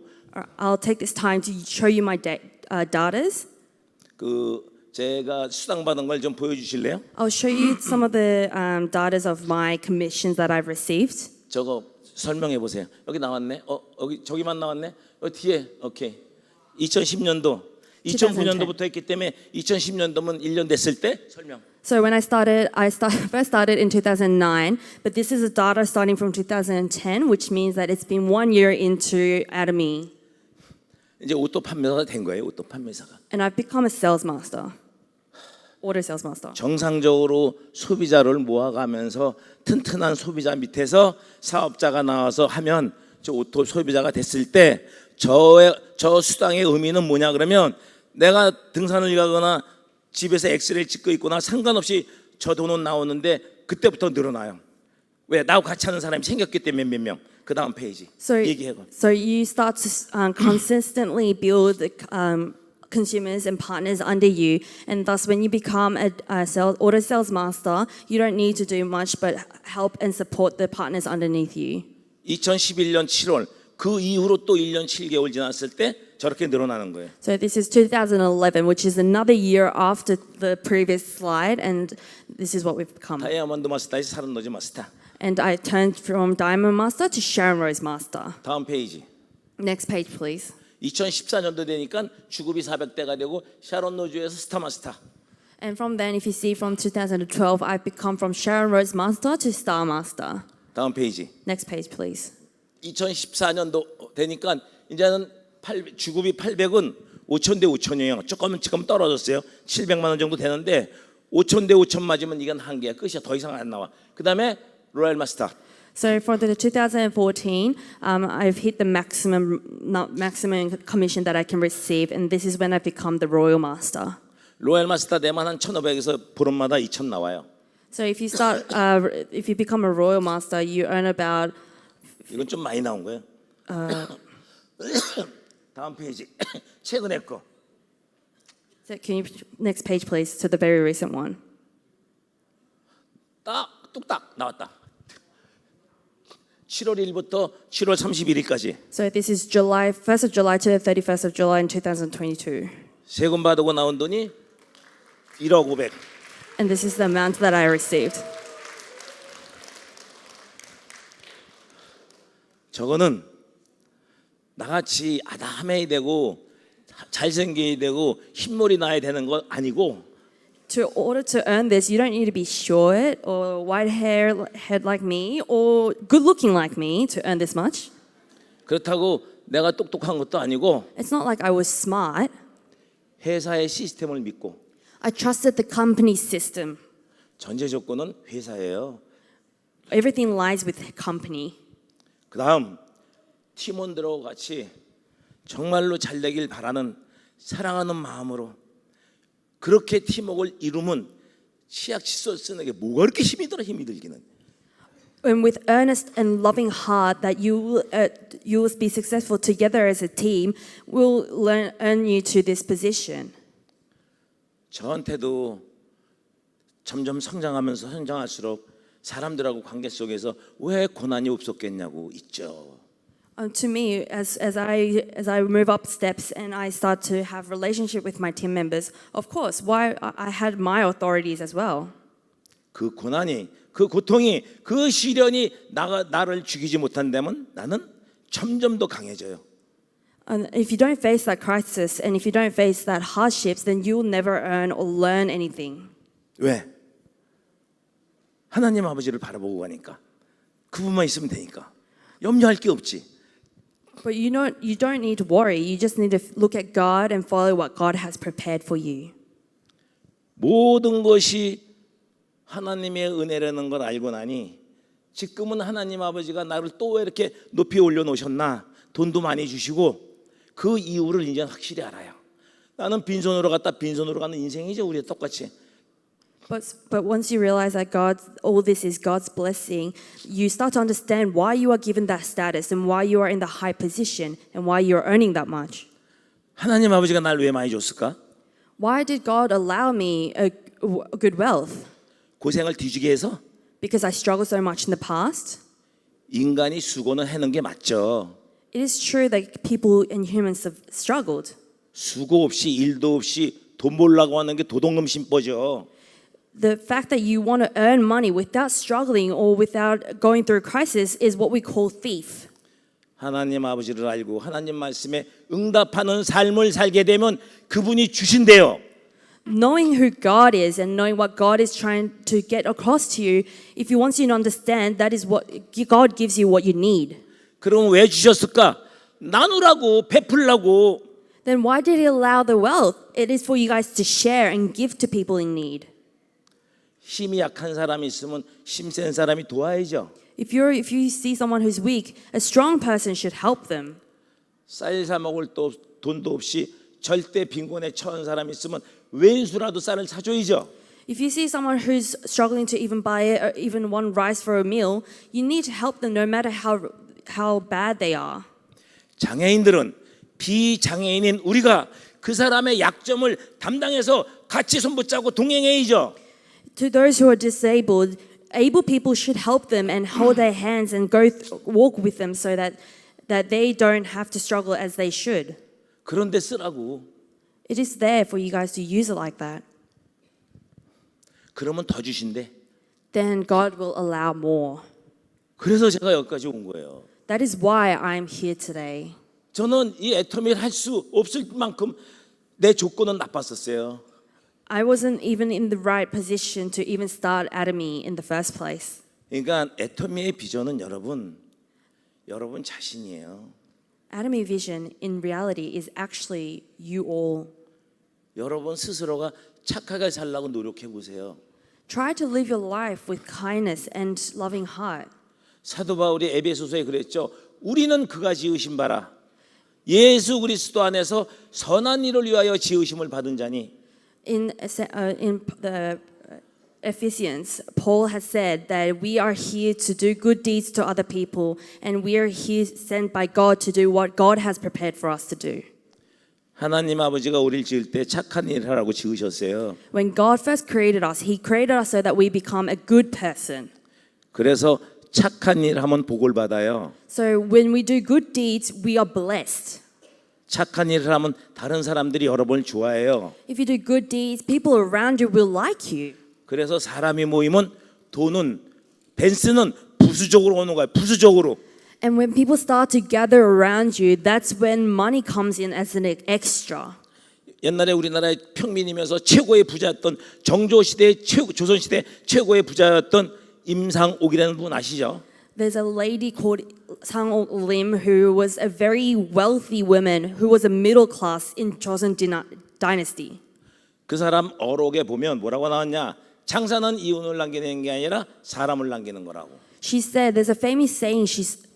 I'll take this time to show you my datas. 그 제가 수당 받은 걸 좀 보여주실래요? I'll show you some of the datas of my commissions that I've received. 저거 설명해 보세요. 여기 나왔네. 여기 저기만 나왔네. 뒤에 오케이. 2010년도 2009년도부터 했기 때문에 2010년도면 1년 됐을 때 설명. So when first started in 2009, but this is the data starting from 2010, which means that it's been 1 year into Atomy. 이제 오토 판매사가 된 거예요. 오토 판매사가. And I've become a sales master, order sales master. 정상적으로 소비자를 모아가면서 튼튼한 소비자 밑에서 사업자가 나와서 하면 저 오토 소비자가 됐을 때 저 수당의 의미는 뭐냐 그러면 내가 등산을 가거나 집에서 엑스레이 찍고 있거나 상관없이 저 돈은 나오는데 그때부터 늘어나요. 왜? 나하고 같이 하는 사람이 생겼기 때문에 몇 명. 그 다음 페이지 얘기해봐. So you start to consistently build consumers and partners under you, and thus when you become a order sales master, you don't need to do much but help and support the partners underneath you. 2011년 7월 그 이후로 또 1년 7개월 지났을 때 저렇게 늘어나는 거예요. So this is 2011, which is another year after the previous slide, and this is what we've become. 다이아몬드 마스터에서 사른노즈 마스터. And I turned from Diamond Master to Sharon Rose Master. 다음 페이지. Next page, please. 2014년도 되니까 주급이 400대가 되고 샤론 노즈에서 스타 마스터. And from then, if you see from 2012, I've become from Sharon Rose Master to Star Master. 다음 페이지. Next page, please. 2014년도 되니까 이제는 주급이 800은 5천 대 5천이에요. 조금 떨어졌어요. 700만 원 정도 되는데 5천 대 5천 맞으면 이건 한계야. 끝이야. 더 이상 안 나와. 그 다음에 로얄 마스터. So for the 2014, I've hit the maximum commission that I can receive, and this is when I become the Royal Master. 로얄 마스터 내만 한 1,500에서 보름마다 2천 나와요. So if you if you become a Royal Master, you earn about. 이건 좀 많이 나온 거예요. 다음 페이지. 최근에 거. So can you next page, please, to the very recent one. 딱 뚝딱 나왔다. 7월 1일부터 7월 31일까지. So this is July 1st of July to the 31st of July in 2022. 세금 받고 나온 돈이 1억 500. And this is the amount that I received. 저거는 나같이 아담해야 되고 잘생겨야 되고 흰머리 나야 되는 거 아니고 In order to earn this, you don't need to be short or white head like me or good looking like me to earn this much. 그렇다고 내가 똑똑한 것도 아니고 It's not like I was smart. 회사의 시스템을 믿고 I trusted the company system. 전제 조건은 회사예요. Everything lies with the company. 그다음 팀원들하고 같이 정말로 잘 되길 바라는 사랑하는 마음으로 그렇게 팀워크를 이루면 치약 칫솔 쓰는 게 뭐가 그렇게 힘이 들기는. And with earnest and loving heart that you will be successful together as a team will earn you to this position. 저한테도 점점 성장할수록 사람들하고 관계 속에서 왜 고난이 없었겠냐고 있죠. To me, as I move up steps and I start to have relationship with my team members, of course, why I had my authorities as well. 그 고난이, 그 고통이, 그 시련이 나를 죽이지 못한다면 나는 점점 더 강해져요. And if you don't face that crisis and if you don't face that hardships, then you will never earn or learn anything. 왜? 하나님 아버지를 바라보고 가니까 그분만 있으면 되니까 염려할 게 없지. But you don't need to worry. You just need to look at God and follow what God has prepared for you. 모든 것이 하나님의 은혜라는 걸 알고 나니 지금은 하나님 아버지가 나를 또 이렇게 높이 올려놓으셨나, 돈도 많이 주시고 그 이유를 이제 확실히 알아요. 나는 빈손으로 갔다 빈손으로 가는 인생이죠. 우리 똑같이. But once you realize that all this is God's blessing, you start to understand why you are given that status and why you are in the high position and why you are earning that much. 하나님 아버지가 날 왜 많이 줬을까? Why did God allow me a good wealth? 고생을 뒤지게 해서? Because I struggled so much in the past? 인간이 수고는 해는 게 맞죠. It is true that people and humans have struggled. 수고 없이 일도 없이 돈 벌려고 하는 게 도둑놈 심보죠. The fact that you want to earn money without struggling or without going through a crisis is what we call thief. 하나님 아버지를 알고 하나님 말씀에 응답하는 삶을 살게 되면 그분이 주신대요. Knowing who God is and knowing what God is trying to get across to you, if He wants you to understand, that is what God gives you what you need. 그럼 왜 주셨을까? 나누라고, 베풀라고. Then why did He allow the wealth? It is for you guys to share and give to people in need. 힘이 약한 사람이 있으면 힘센 사람이 도와야죠. If you see someone who's weak, a strong person should help them. 쌀 사 먹을 돈도 없이 절대 빈곤에 처한 사람이 있으면 왼수라도 쌀을 사줘야죠. If you see someone who's struggling to even buy even one rice for a meal, you need to help them no matter how bad they are. 장애인들은 비장애인인 우리가 그 사람의 약점을 담당해서 같이 손붙잡고 동행해야죠. To those who are disabled, able people should help them and hold their hands and walk with them so that they don't have to struggle as they should. 그런데 쓰라고. It is there for you guys to use it like that. 그러면 더 주신대. Then God will allow more. 그래서 제가 여기까지 온 거예요. That is why I'm here today. 저는 이 애터미를 할 수 없을 만큼 내 조건은 나빴었어요. I wasn't even in the right position to even start Atomy in the first place. 그러니까 애터미의 비전은 여러분 자신이에요. Atomy vision in reality is actually you all. 여러분 스스로가 착하게 살라고 노력해 보세요. Try to live your life with kindness and loving heart. 사도 바울이 에베소서에 그랬죠. 우리는 그가 지으신 바라 예수 그리스도 안에서 선한 일을 위하여 지으심을 받은 자니. In the Ephesians, Paul has said that we are here to do good deeds to other people, and we are here sent by God to do what God has prepared for us to do. 하나님 아버지가 우리를 지을 때 착한 일을 하라고 지으셨어요. When God first created us, He created us so that we become a good person. 그래서 착한 일 하면 복을 받아요. So when we do good deeds, we are blessed. 착한 일을 하면 다른 사람들이 여러분을 좋아해요. If you do good deeds, people around you will like you. 그래서 사람이 모이면 돈은 벤스는 부수적으로 오는 거예요. 부수적으로. And when people start to gather around you, that's when money comes in as an extra. 옛날에 우리나라의 평민이면서 최고의 부자였던 정조 시대 조선 시대 최고의 부자였던 임상옥이라는 분 아시죠? There's a lady called Sang Lim who was a very wealthy woman who was a middle class in Joseon dynasty. 그 사람 어록에 보면 뭐라고 나왔냐? 장사는 이윤을 남기는 게 아니라 사람을 남기는 거라고. She said there's a famous saying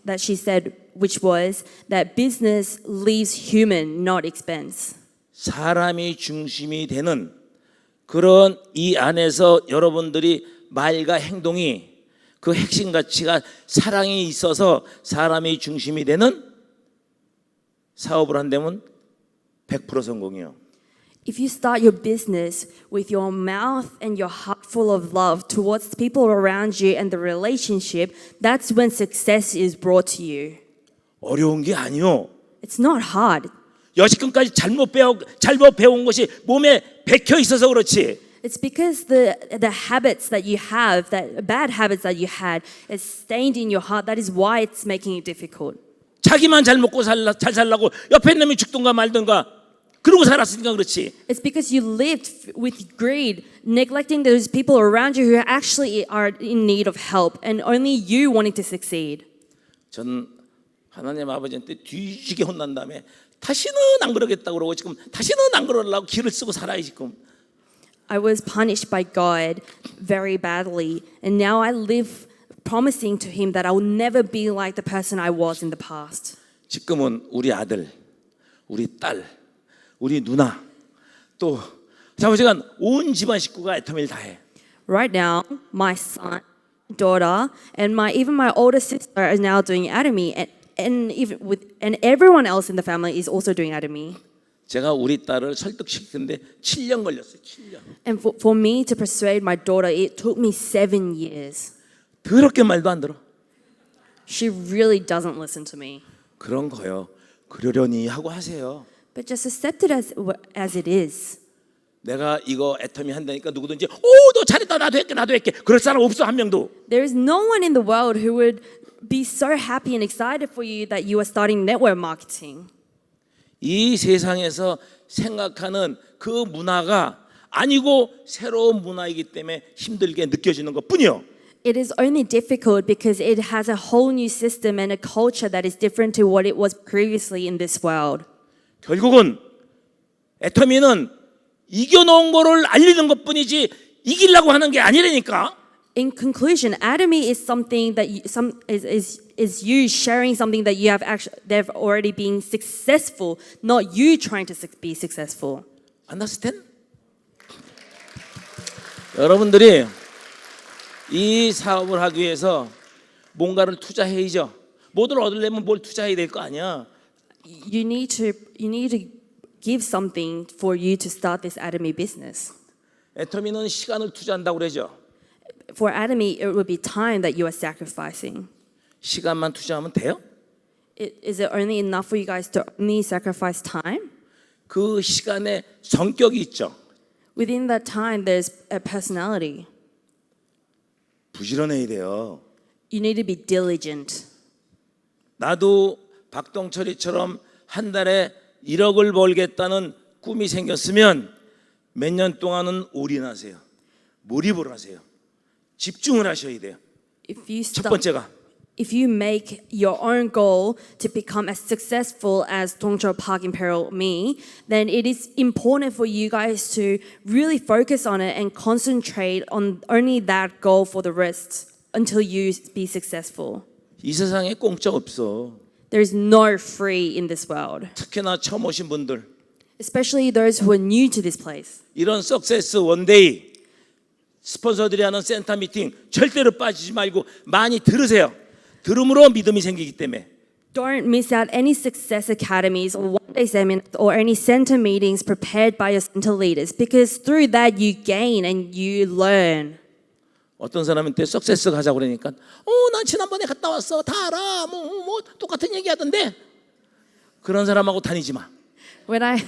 that she said, which was that business leaves human, not expense. 사람이 중심이 되는 그런 이 안에서 여러분들이 말과 행동이 그 핵심 가치가 사랑이 있어서 사람이 중심이 되는 사업을 한다면 100% 성공이요. If you start your business with your mouth and your heart full of love towards the people around you and the relationship, that's when success is brought to you. 어려운 게 아니요. It's not hard. 여지껏까지 잘못 배운 것이 몸에 bek혀 있어서 그렇지. It's because the habits that you have, that bad habits that you had, is stained in your heart. That is why it's making it difficult. 자기만 잘 먹고 잘 살라고 옆에 놈이 죽든가 말든가 그러고 살았으니까 그렇지. It's because you lived with greed, neglecting those people around you who actually are in need of help, and only you wanting to succeed. 전 하나님 아버지한테 뒤지게 혼난 다음에 다시는 안 그러겠다고 그러고 지금 다시는 안 그러려고 기를 쓰고 살아요 지금. I was punished by God very badly, and now I live promising to Him that I will never be like the person I was in the past. 지금은 우리 아들, 우리 딸, 우리 누나 또 자부지간 온 집안 식구가 애터미를 다 해. Right now, my son, daughter, and even my older sister are now doing Atomy, and everyone else in the family is also doing Atomy. 제가 우리 딸을 설득시키는데 7년 걸렸어요. 7년. And for me to persuade my daughter, it took me 7 years. 더럽게 말도 안 들어. She really doesn't listen to me. 그런 거요. 그러려니 하고 하세요. But just accept it as it is. 내가 이거 애터미 한다니까 누구든지 너 잘했다 나도 할게 그럴 사람 없어 한 명도. There is no one in the world who would be so happy and excited for you that you are starting network marketing. 이 세상에서 생각하는 그 문화가 아니고 새로운 문화이기 때문에 힘들게 느껴지는 것뿐이요. It is only difficult because it has a whole new system and a culture that is different to what it was previously in this world. 결국은 애터미는 이겨놓은 거를 알리는 것뿐이지 이기려고 하는 게 아니라니까. In conclusion, Atomy is something that is you sharing something that you have actually they've already been successful, not you trying to be successful. Understand? 여러분들이 이 사업을 하기 위해서 뭔가를 투자해야죠. 뭐를 얻으려면 뭘 투자해야 될 거 아니야. You need to give something for you to start this Atomy business. 애터미는 시간을 투자한다고 그러죠. For Atomy, it would be time that you are sacrificing. 시간만 투자하면 돼요? Is it only enough for you guys to only sacrifice time? 그 시간에 성격이 있죠. Within that time, there's a personality. 부지런해야 돼요. You need to be diligent. 나도 박동철이처럼 한 달에 1억을 벌겠다는 꿈이 생겼으면 몇 년 동안은 올인하세요. 몰입을 하세요. 집중을 하셔야 돼요. 첫 번째가 If you make your own goal to become as successful as Dongcheol Park Imperial me, then it is important for you guys to really focus on it and concentrate on only that goal for the rest until you be successful. 이 세상에 공짜 없어. There is no free in this world. 특히나 처음 오신 분들. Especially those who are new to this place. 이런 석세스 원데이 스폰서들이 하는 센터 미팅 절대로 빠지지 말고 많이 들으세요. 들음으로 믿음이 생기기 때문에. Don't miss out any success academies or one-day seminars or any center meetings prepared by your center leaders because through that you gain and you learn. 어떤 사람한테 석세스 가자고 그러니까 난 지난번에 갔다 왔어. 다 알아. 뭐 똑같은 얘기 하던데. 그런 사람하고 다니지 마. When I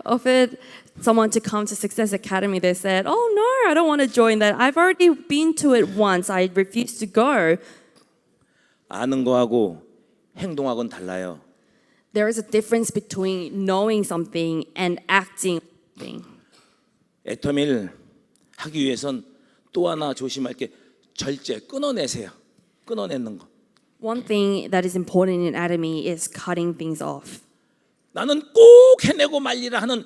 offered someone to come to Success Academy, they said, "Oh no, I don't want to join that. I've already been to it once. I refuse to go." 아는 거하고 행동하고는 달라요. There is a difference between knowing something and acting something. 애터미를 하기 위해선 또 하나 조심할 게 절제 끊어내세요. 끊어내는 거. One thing that is important in Atomy is cutting things off. 나는 꼭 해내고 말리라 하는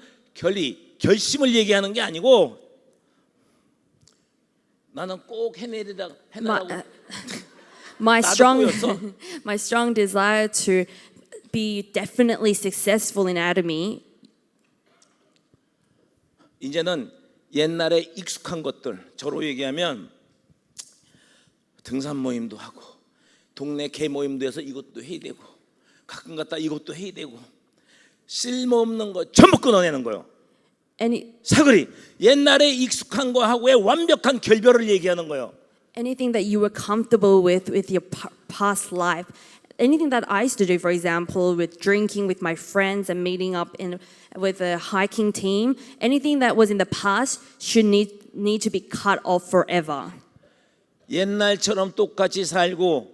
결심을 얘기하는 게 아니고 나는 꼭 해내라고 My 나도 strong, 꼬였어. my strong desire to be definitely successful in Atomy. 이제는 옛날에 익숙한 것들 저로 얘기하면 등산 모임도 하고 동네 개 모임도 해서 이것도 해야 되고 가끔 갔다 이것도 해야 되고 쓸모없는 거 전부 끊어내는 거예요. 사그리 옛날에 익숙한 거하고의 완벽한 결별을 얘기하는 거예요. Anything that you were comfortable with your past life, anything that I used to do, for example, with drinking with my friends and meeting up with a hiking team, anything that was in the past should need to be cut off forever. 옛날처럼 똑같이 살고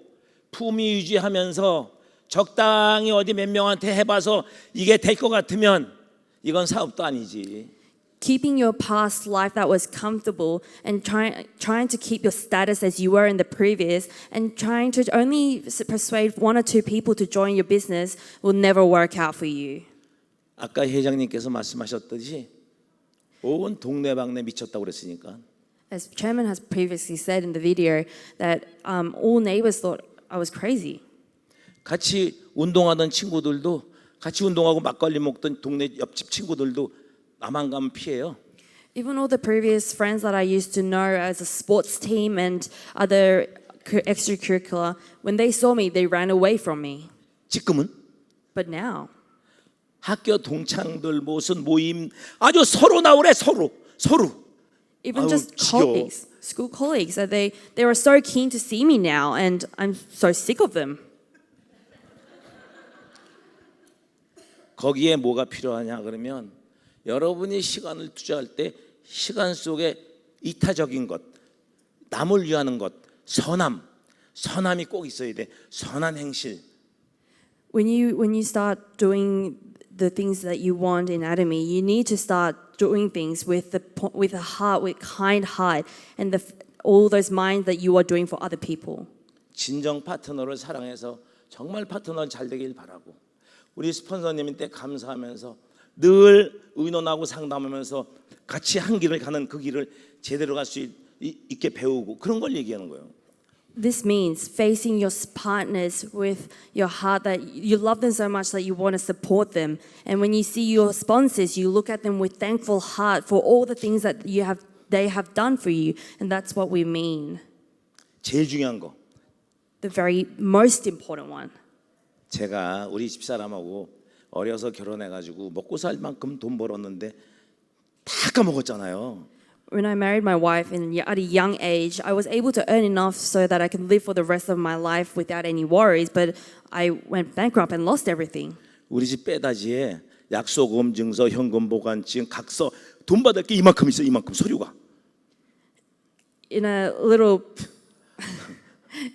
품위 유지하면서 적당히 어디 몇 명한테 해봐서 이게 될 것 같으면 이건 사업도 아니지. Keeping your past life that was comfortable and trying to keep your status as you were in the previous and trying to only persuade one or two people to join your business will never work out for you. 아까 회장님께서 말씀하셨듯이 온 동네방네 미쳤다고 그랬으니까. As chairman has previously said in the video that all neighbors thought I was crazy. 같이 운동하던 친구들도 같이 운동하고 막걸리 먹던 동네 옆집 친구들도 나만 가면 피해요. Even all the previous friends that I used to know as a sports team and other extracurricular, when they saw me, they ran away from me. 지금은 But now, 학교 동창들 무슨 모임 아주 서로 나오래 서로. even 아우, just 지겨워. colleagues, school colleagues, they are so keen to see me now, and I'm so sick of them. 거기에 뭐가 필요하냐 그러면 여러분이 시간을 투자할 때 시간 속에 이타적인 것, 남을 위하는 것, 선함이 꼭 있어야 돼. 선한 행실. When you start doing the things that you want in Atomy, you need to start doing things with a heart, with kind heart, and all those minds that you are doing for other people. 진정 파트너를 사랑해서 정말 파트너 잘 되길 바라고 우리 스폰서님한테 감사하면서 늘 의논하고 상담하면서 같이 한 길을 가는 그 길을 제대로 갈 수 있게 배우고 그런 걸 얘기하는 거예요. This means facing your partners with your heart that you love them so much that you want to support them. And when you see your sponsors, you look at them with thankful heart for all the things that they have done for you. And that's what we mean. 제일 중요한 거. The very most important one. 제가 우리 집사람하고 어려서 결혼해가지고 먹고 살 만큼 돈 벌었는데 다 까먹었잖아요. When I married my wife at a young age, I was able to earn enough so that I could live for the rest of my life without any worries, but I went bankrupt and lost everything. 우리 집 빼다지에 약소금 증서, 현금 보관증, 각서 돈 받을 게 이만큼 있어, 이만큼 서류가. In a little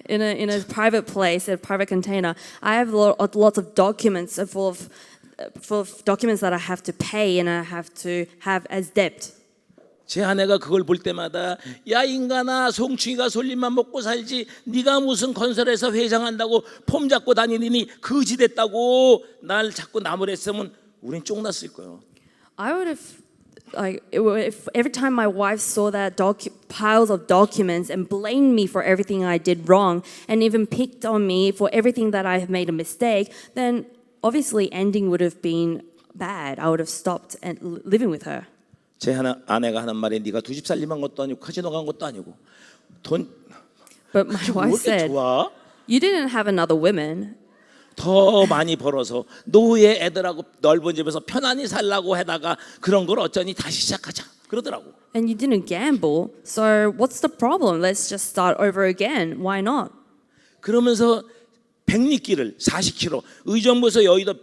in a private place, a private container, I have lots of documents full of documents that I have to pay and I have to have as debt. 제 아내가 그걸 볼 때마다 야 인간아 송충이가 솔잎만 먹고 살지 네가 무슨 건설회사 회장한다고 폼 잡고 다니니 거지 됐다고 날 자꾸 나무랬으면 우린 쫑났을 거예요. I would have if every time my wife saw that piles of documents and blamed me for everything I did wrong and even picked on me for everything that I have made a mistake, then obviously ending would have been bad. I would have stopped and living with her. 제 아내가 하는 말이 네가 두 집 살림한 것도 아니고 카지노 간 것도 아니고 돈 But my wife said, 좋아? you didn't have another woman. 더 많이 벌어서 노예 애들하고 넓은 집에서 편안히 살라고 하다가 그런 걸 어쩌니 다시 시작하자 그러더라고. And you didn't gamble, so what's the problem? Let's just start over again. Why not? 그러면서 백리길을 40km 의정부에서 여의도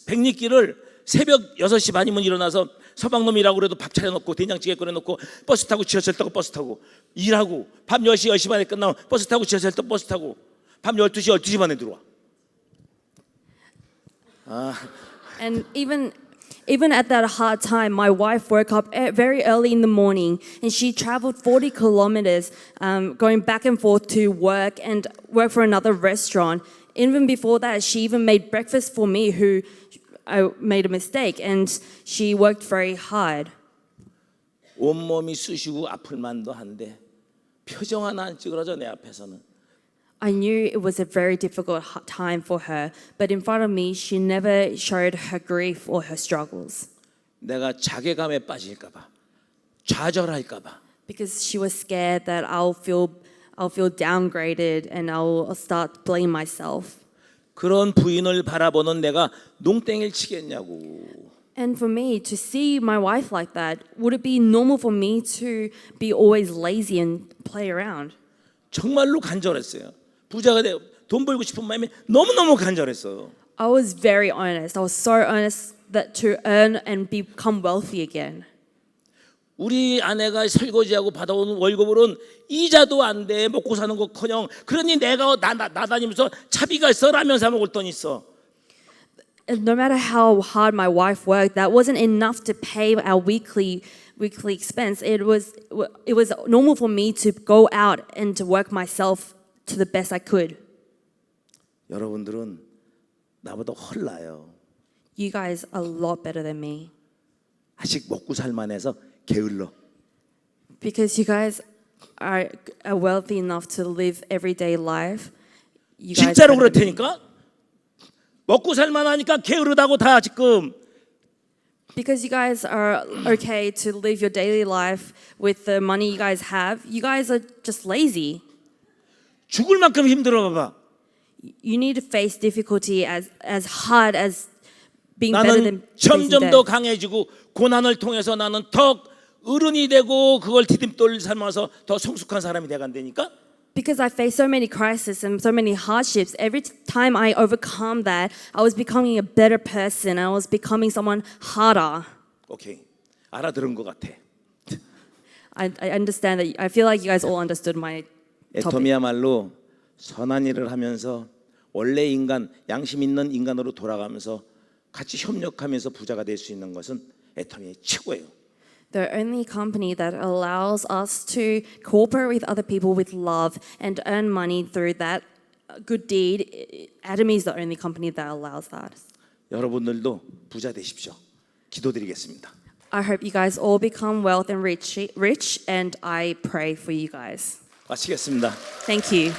백리길을 새벽 6시 반이면 일어나서 서방놈이라고 그래도 밥 차려놓고 된장찌개 끓여놓고 버스 타고 지하철 타고 버스 타고 일하고 밤 10시 10시 반에 끝나면 버스 타고 지하철 타고 버스 타고 밤 12시 12시 반에 들어와. And even Even at that hard time, my wife woke up very early in the morning and she traveled 40 kilometers going back and forth to work and work for another restaurant. Even before that, she even made breakfast for me, who I made a mistake, and she worked very hard. 온몸이 쑤시고 아플 만도 한데 표정 하나 안 찌그러져 내 앞에서는. I knew it was a very difficult time for her, but in front of me, she never showed her grief or her struggles. 내가 자괴감에 빠질까 봐, 좌절할까 봐. Because she was scared that I'll feel downgraded and I'll start blame myself. 그런 부인을 바라보는 내가 농땡이를 치겠냐고. And for me to see my wife like that, would it be normal for me to be always lazy and play around? 정말로 간절했어요. 부자가 되고 돈 벌고 싶은 마음이 너무너무 간절했어요. I was very honest. I was so honest that to earn and become wealthy again. 우리 아내가 설거지하고 받아오는 월급으로는 이자도 안 돼. 먹고 사는 거커녕. 그러니 내가 나다니면서 차비가 있어 라면 사 먹을 돈 있어. And no matter how hard my wife worked, that wasn't enough to pay our weekly expense. It was normal for me to go out and to work myself to the best I could. 여러분들은 나보다 헐나요. You guys are a lot better than me. 아직 먹고 살만해서 게을러. Because you guys are wealthy enough to live everyday life. You guys 진짜로 are better than me. 그렇다니까? 먹고 살만하니까 게으르다고 다 지금. Because you guys are okay to live your daily life with the money you guys have, you guys are just lazy. 죽을 만큼 힘들어 봐봐. You need to face difficulty as hard as being better than 나는 facing 점점 더 death. 강해지고 고난을 통해서 나는 더 어른이 되고 그걸 디딤돌 삼아서 더 성숙한 사람이 돼간다니까. Because I faced so many crises and so many hardships, every time I overcome that, I was becoming a better person. I was becoming someone harder. 오케이, 알아들은 것 같아. I understand that. I feel like you guys all understood my topic. 애토미야말로 선한 일을 하면서 원래 인간, 양심 있는 인간으로 돌아가면서 같이 협력하면서 부자가 될 수 있는 것은 애토미의 최고예요. The only company that allows us to cooperate with other people with love and earn money through that good deed, Atomy is the only company that allows that. 여러분들도 부자 되십시오. 기도드리겠습니다. I hope you guys all become wealth and rich, and I pray for you guys. 마치겠습니다. Thank you.